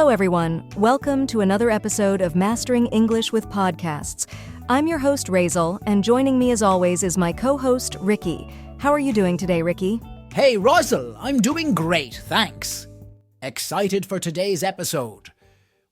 Hello, everyone. Welcome to another episode of Mastering English with Podcasts. I'm your host, Razel, and joining me as always is my co-host, Ricky. How are you doing today, Ricky? Hey, Razel, I'm doing great, thanks. Excited for today's episode.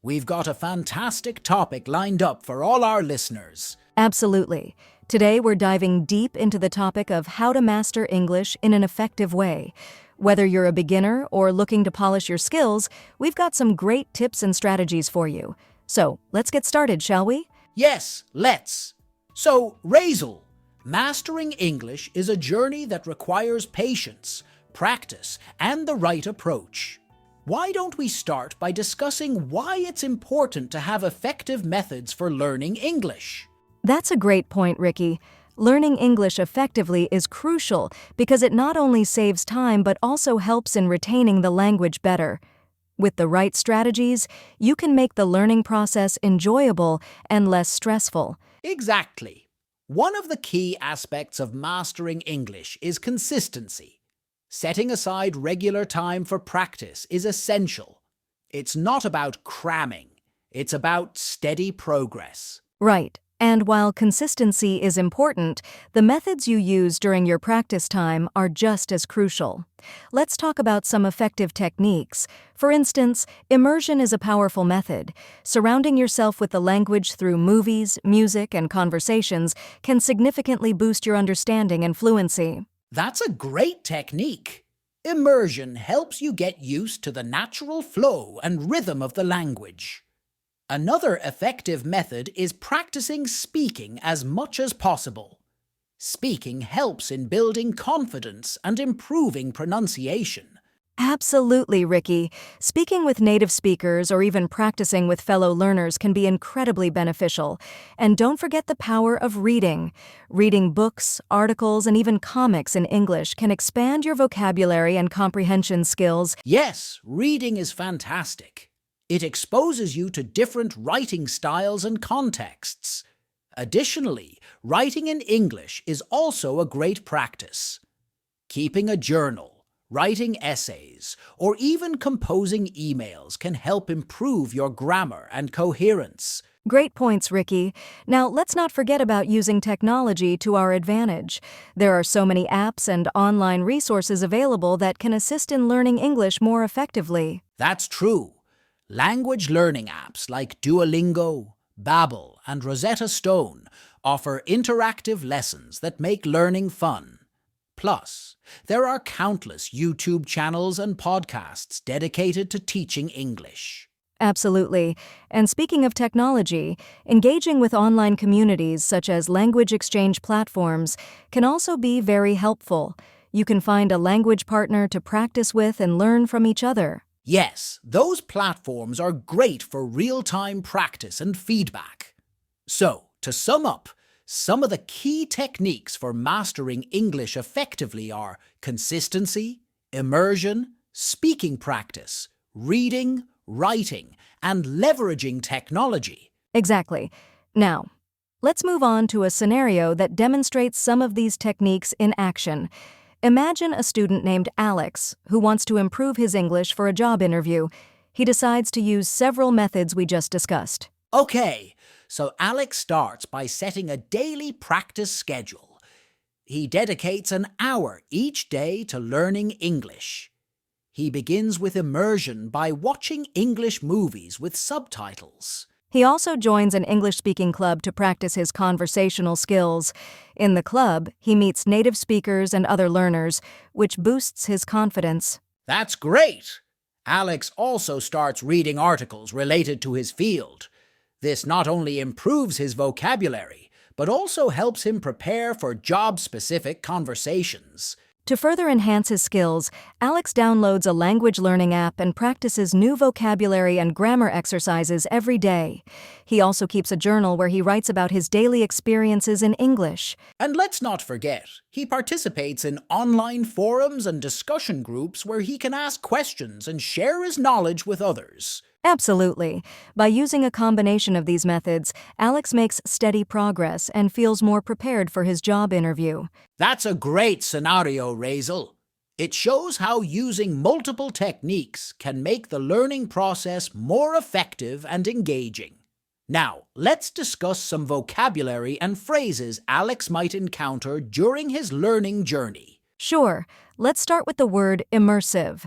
We've got a fantastic topic lined up for all our listeners. Absolutely. Today, we're diving deep into the topic of how to master English in an effective way. Whether you're a beginner or looking to polish your skills, we've got some great tips and strategies for you. So, let's get started, shall we? Yes, let's. So, Razel, mastering English is a journey that requires patience, practice, and the right approach. Why don't we start by discussing why it's important to have effective methods for learning English? That's a great point, Ricky. Learning English effectively is crucial because it not only saves time but also helps in retaining the language better. With the right strategies, you can make the learning process enjoyable and less stressful. Exactly. One of the key aspects of mastering English is consistency. Setting aside regular time for practice is essential. It's not about cramming, it's about steady progress. Right. And while consistency is important, the methods you use during your practice time are just as crucial. Let's talk about some effective techniques. For instance, immersion is a powerful method. Surrounding yourself with the language through movies, music, and conversations can significantly boost your understanding and fluency. That's a great technique. Immersion helps you get used to the natural flow and rhythm of the language. Another effective method is practicing speaking as much as possible. Speaking helps in building confidence and improving pronunciation. Absolutely, Ricky. Speaking with native speakers or even practicing with fellow learners can be incredibly beneficial. And don't forget the power of reading. Reading books, articles, and even comics in English can expand your vocabulary and comprehension skills. Yes, reading is fantastic. It exposes you to different writing styles and contexts. Additionally, writing in English is also a great practice. Keeping a journal, writing essays, or even composing emails can help improve your grammar and coherence. Great points, Ricky. Now, let's not forget about using technology to our advantage. There are so many apps and online resources available that can assist in learning English more effectively. That's true. Language learning apps like Duolingo, Babbel, and Rosetta Stone offer interactive lessons that make learning fun. Plus, there are countless YouTube channels and podcasts dedicated to teaching English. Absolutely. And speaking of technology, engaging with online communities such as language exchange platforms can also be very helpful. You can find a language partner to practice with and learn from each other. Yes, those platforms are great for real-time practice and feedback. So, to sum up, some of the key techniques for mastering English effectively are consistency, immersion, speaking practice, reading, writing, and leveraging technology. Exactly. Now, let's move on to a scenario that demonstrates some of these techniques in action. Imagine a student named Alex who wants to improve his English for a job interview. He decides to use several methods we just discussed. Okay, so Alex starts by setting a daily practice schedule. He dedicates an hour each day to learning English. He begins with immersion by watching English movies with subtitles. He also joins an English-speaking club to practice his conversational skills. In the club, he meets native speakers and other learners, which boosts his confidence. That's great! Alex also starts reading articles related to his field. This not only improves his vocabulary, but also helps him prepare for job-specific conversations. To further enhance his skills, Alex downloads a language learning app and practices new vocabulary and grammar exercises every day. He also keeps a journal where he writes about his daily experiences in English. And let's not forget, he participates in online forums and discussion groups where he can ask questions and share his knowledge with others. Absolutely. By using a combination of these methods, Alex makes steady progress and feels more prepared for his job interview. That's a great scenario, Razel. It shows how using multiple techniques can make the learning process more effective and engaging. Now, let's discuss some vocabulary and phrases Alex might encounter during his learning journey. Sure, let's start with the word immersive.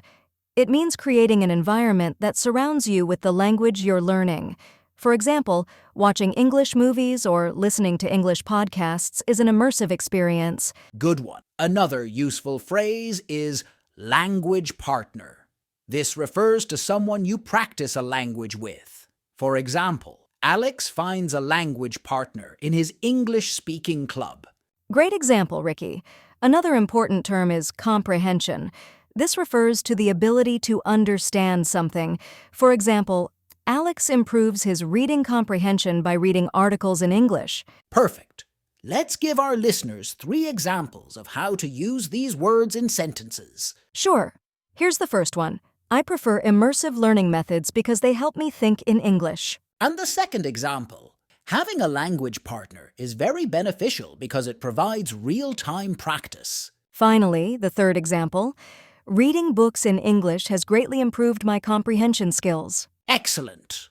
It means creating an environment that surrounds you with the language you're learning. For example, watching English movies or listening to English podcasts is an immersive experience. Good one. Another useful phrase is language partner. This refers to someone you practice a language with. For example, Alex finds a language partner in his English-speaking club. Great example, Ricky. Another important term is comprehension. This refers to the ability to understand something. For example, Alex improves his reading comprehension by reading articles in English. Perfect. Let's give our listeners 3 examples of how to use these words in sentences. Sure. Here's the first one. I prefer immersive learning methods because they help me think in English. And the second example, having a language partner is very beneficial because it provides real-time practice. Finally, the third example, reading books in English has greatly improved my comprehension skills. Excellent.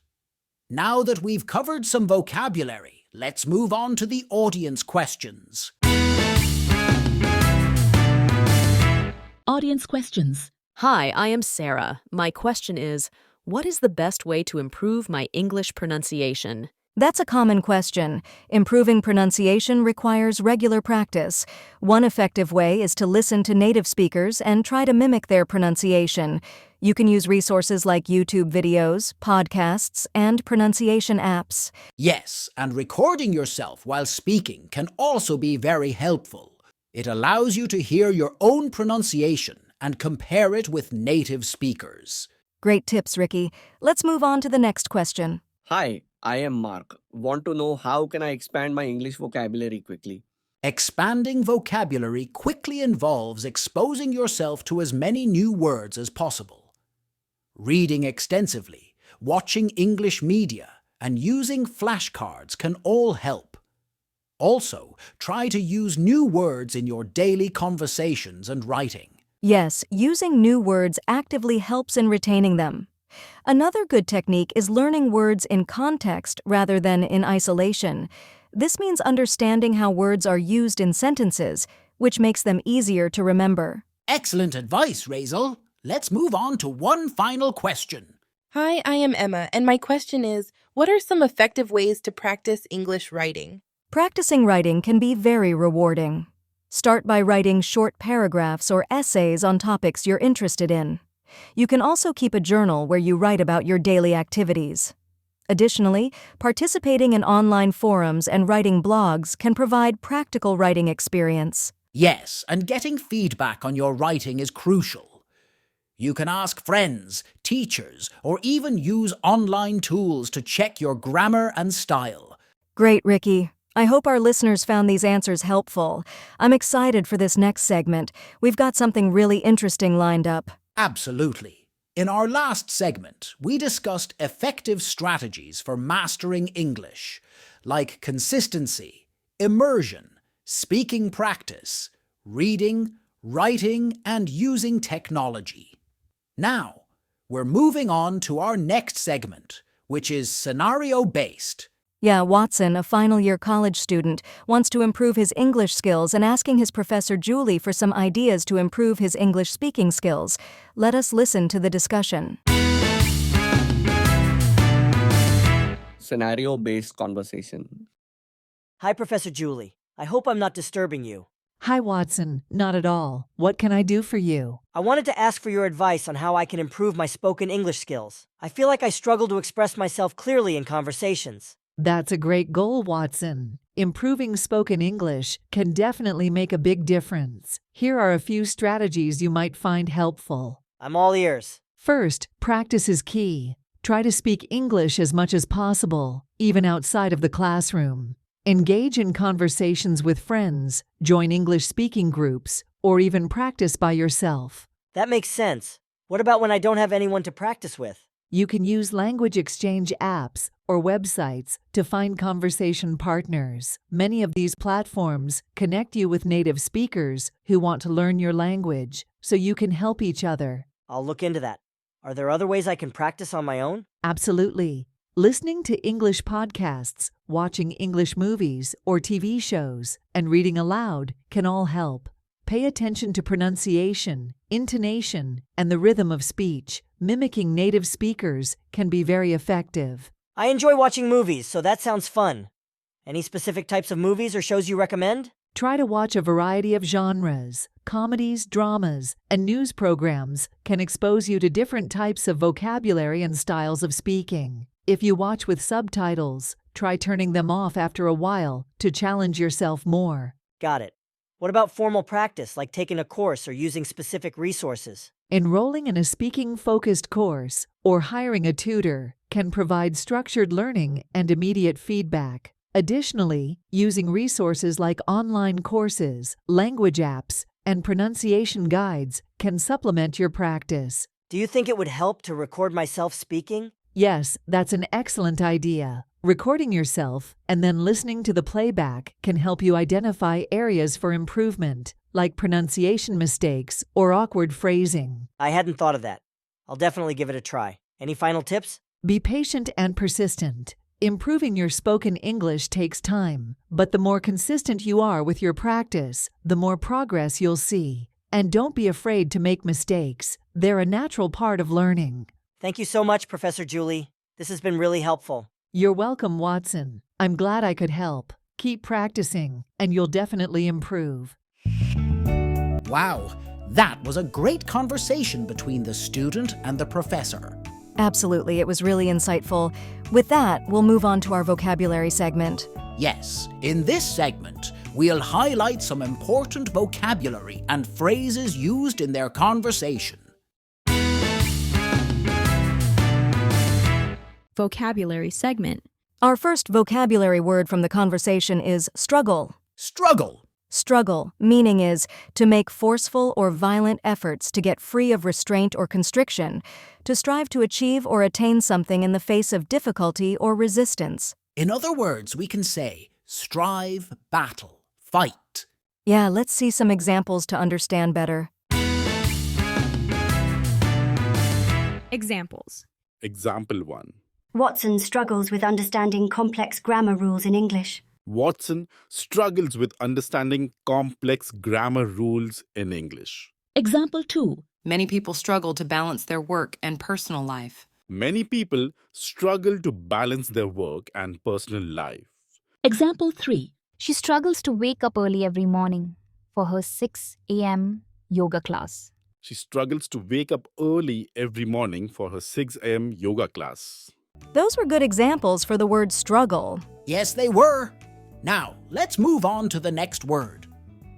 Now that we've covered some vocabulary, let's move on to the audience questions. Audience questions. Hi, I am Sarah. My question is, what is the best way to improve my English pronunciation? That's a common question. Improving pronunciation requires regular practice. One effective way is to listen to native speakers and try to mimic their pronunciation. You can use resources like YouTube videos, podcasts, and pronunciation apps. Yes, and recording yourself while speaking can also be very helpful. It allows you to hear your own pronunciation and compare it with native speakers. Great tips, Ricky. Let's move on to the next question. Hi, I am Mark. Want to know how can I expand my English vocabulary quickly? Expanding vocabulary quickly involves exposing yourself to as many new words as possible. Reading extensively, watching English media, and using flashcards can all help. Also, try to use new words in your daily conversations and writing. Yes, using new words actively helps in retaining them. Another good technique is learning words in context rather than in isolation. This means understanding how words are used in sentences, which makes them easier to remember. Excellent advice, Razel. Let's move on to one final question. Hi, I am Emma, and my question is, what are some effective ways to practice English writing? Practicing writing can be very rewarding. Start by writing short paragraphs or essays on topics you're interested in. You can also keep a journal where you write about your daily activities. Additionally, participating in online forums and writing blogs can provide practical writing experience. Yes, and getting feedback on your writing is crucial. You can ask friends, teachers, or even use online tools to check your grammar and style. Great, Ricky. I hope our listeners found these answers helpful. I'm excited for this next segment. We've got something really interesting lined up. Absolutely. In our last segment, we discussed effective strategies for mastering English, like consistency, immersion, speaking practice, reading, writing, and using technology. Now, we're moving on to our next segment, which is scenario-based. Yeah, Watson, a final-year college student, wants to improve his English skills and asking his professor Julie for some ideas to improve his English speaking skills. Let us listen to the discussion. Scenario-based conversation. Hi, Professor Julie. I hope I'm not disturbing you. Hi, Watson. Not at all. What can I do for you? I wanted to ask for your advice on how I can improve my spoken English skills. I feel like I struggle to express myself clearly in conversations. That's a great goal, Watson. Improving spoken English can definitely make a big difference. Here are a few strategies you might find helpful. I'm all ears. First, practice is key. Try to speak English as much as possible, even outside of the classroom. Engage in conversations with friends, join English speaking groups, or even practice by yourself. That makes sense. What about when I don't have anyone to practice with? You can use language exchange apps or websites to find conversation partners. Many of these platforms connect you with native speakers who want to learn your language. so you can help each other. I'll look into that. Are there other ways I can practice on my own? Absolutely. Listening to English podcasts, watching English movies or TV shows, and reading aloud can all help. Pay attention to pronunciation, intonation, and the rhythm of speech. Mimicking native speakers can be very effective. I enjoy watching movies, so that sounds fun. Any specific types of movies or shows you recommend? Try to watch a variety of genres. Comedies, dramas, and news programs can expose you to different types of vocabulary and styles of speaking. If you watch with subtitles, try turning them off after a while to challenge yourself more. Got it. What about formal practice, like taking a course or using specific resources? Enrolling in a speaking-focused course or hiring a tutor can provide structured learning and immediate feedback. Additionally, using resources like online courses, language apps, and pronunciation guides can supplement your practice. Do you think it would help to record myself speaking? Yes, that's an excellent idea. Recording yourself and then listening to the playback can help you identify areas for improvement, like pronunciation mistakes or awkward phrasing. I hadn't thought of that. I'll definitely give it a try. Any final tips? Be patient and persistent. Improving your spoken English takes time, but the more consistent you are with your practice, the more progress you'll see. And don't be afraid to make mistakes. They're a natural part of learning. Thank you so much, Professor Julie. This has been really helpful. You're welcome, Watson. I'm glad I could help. Keep practicing, and you'll definitely improve. Wow, that was a great conversation between the student and the professor. Absolutely, it was really insightful. With that, we'll move on to our vocabulary segment. Yes, in this segment, we'll highlight some important vocabulary and phrases used in their conversation. Vocabulary segment. Our first vocabulary word from the conversation is struggle. Struggle. Struggle, meaning is to make forceful or violent efforts to get free of restraint or constriction, to strive to achieve or attain something in the face of difficulty or resistance. In other words, we can say strive, battle, fight. Yeah, let's see some examples to understand better. Examples. Example 1. Watson struggles with understanding complex grammar rules in English. Watson struggles with understanding complex grammar rules in English. Example 2. Many people struggle to balance their work and personal life. Many people struggle to balance their work and personal life. Example 3. She struggles to wake up early every morning for her 6 a.m. yoga class. She struggles to wake up early every morning for her 6 a.m. yoga class. Those were good examples for the word struggle. Yes, they were. Now, let's move on to the next word.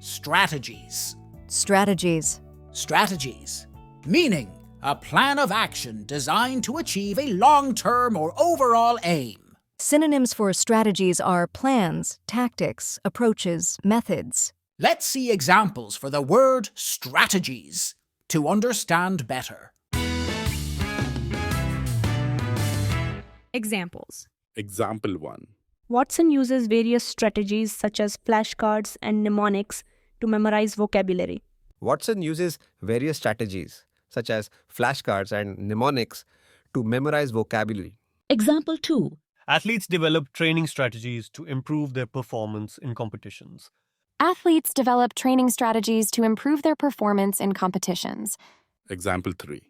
Strategies. Strategies. Strategies, meaning a plan of action designed to achieve a long-term or overall aim. Synonyms for strategies are plans, tactics, approaches, methods. Let's see examples for the word strategies to understand better. Examples. Example 1. Watson uses various strategies such as flashcards and mnemonics to memorize vocabulary. Watson uses various strategies such as flashcards and mnemonics to memorize vocabulary. Example 2. Athletes develop training strategies to improve their performance in competitions. Athletes develop training strategies to improve their performance in competitions. Example 3.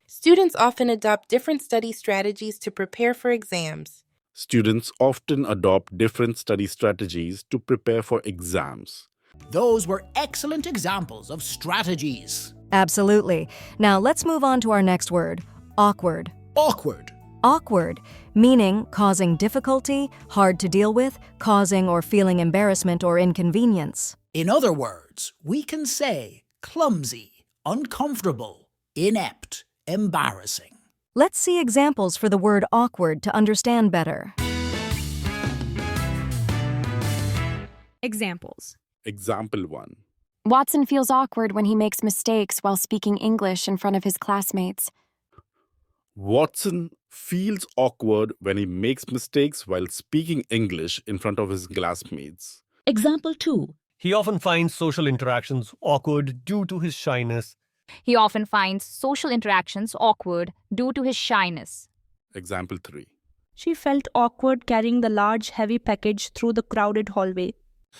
Students often adopt different study strategies to prepare for exams. Students often adopt different study strategies to prepare for exams. Those were excellent examples of strategies. Absolutely. Now let's move on to our next word, awkward. Awkward. Awkward, meaning causing difficulty, hard to deal with, causing or feeling embarrassment or inconvenience. In other words, we can say clumsy, uncomfortable, inept, embarrassing. Let's see examples for the word awkward to understand better. Examples. Example 1. Watson feels awkward when he makes mistakes while speaking English in front of his classmates. Watson feels awkward when he makes mistakes while speaking English in front of his classmates. Example 2. He often finds social interactions awkward due to his shyness He often finds social interactions awkward due to his shyness. Example 3. She felt awkward carrying the large, heavy package through the crowded hallway.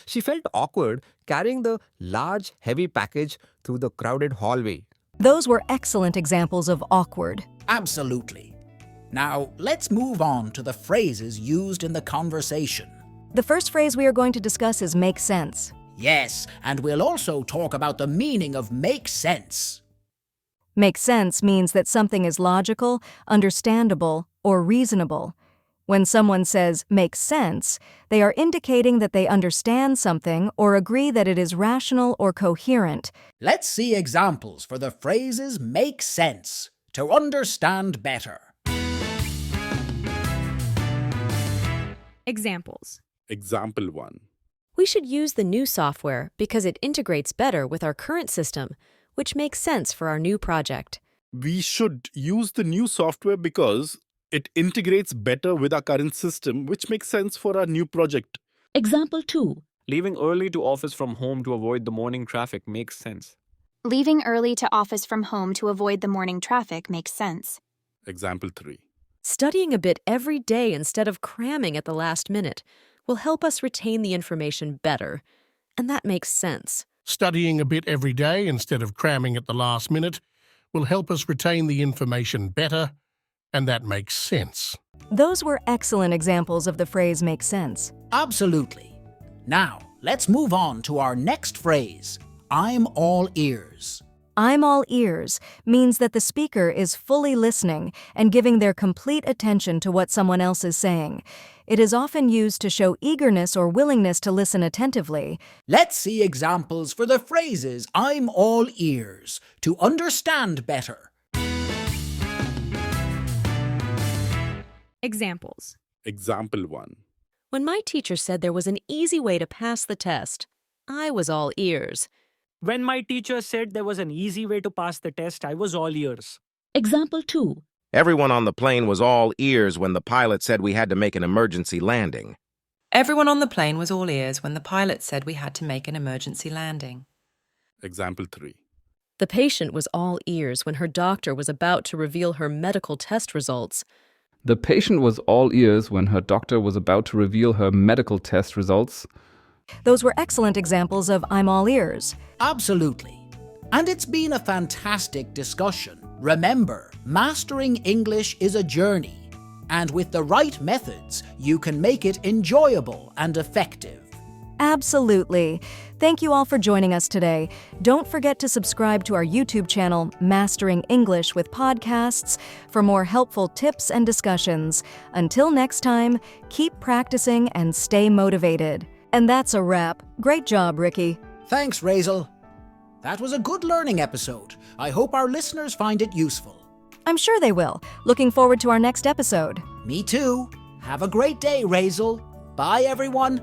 She felt awkward carrying the large, heavy package through the crowded hallway. Those were excellent examples of awkward. Absolutely. Now, let's move on to the phrases used in the conversation. The first phrase we are going to discuss is make sense. Yes, and we'll also talk about the meaning of make sense. Make sense means that something is logical, understandable, or reasonable. When someone says make sense, they are indicating that they understand something or agree that it is rational or coherent. Let's see examples for the phrases make sense to understand better. Examples. Example 1. We should use the new software because it integrates better with our current system, which makes sense for our new project. We should use the new software because it integrates better with our current system, which makes sense for our new project. Example 2. Leaving early to office from home to avoid the morning traffic makes sense. Leaving early to office from home to avoid the morning traffic makes sense. Example 3. Studying a bit every day instead of cramming at the last minute will help us retain the information better, and that makes sense. Studying a bit every day instead of cramming at the last minute will help us retain the information better, and that makes sense. Those were excellent examples of the phrase make sense. Absolutely. Now, let's move on to our next phrase, I'm all ears. I'm all ears means that the speaker is fully listening and giving their complete attention to what someone else is saying. It is often used to show eagerness or willingness to listen attentively. Let's see examples for the phrases I'm all ears to understand better. Examples. Example 1. When my teacher said there was an easy way to pass the test, I was all ears. When my teacher said there was an easy way to pass the test, I was all ears. Example 2. Everyone on the plane was all ears when the pilot said we had to make an emergency landing. Everyone on the plane was all ears when the pilot said we had to make an emergency landing. Example 3. The patient was all ears when her doctor was about to reveal her medical test results. The patient was all ears when her doctor was about to reveal her medical test results. Those were excellent examples of I'm all ears. Absolutely. And it's been a fantastic discussion. Remember, mastering English is a journey, and with the right methods, you can make it enjoyable and effective. Absolutely. Thank you all for joining us today. Don't forget to subscribe to our YouTube channel, Mastering English with Podcasts, for more helpful tips and discussions. Until next time, keep practicing and stay motivated. And that's a wrap. Great job, Ricky. Thanks, Razel. That was a good learning episode. I hope our listeners find it useful. I'm sure they will. Looking forward to our next episode. Me too. Have a great day, Razel. Bye, everyone.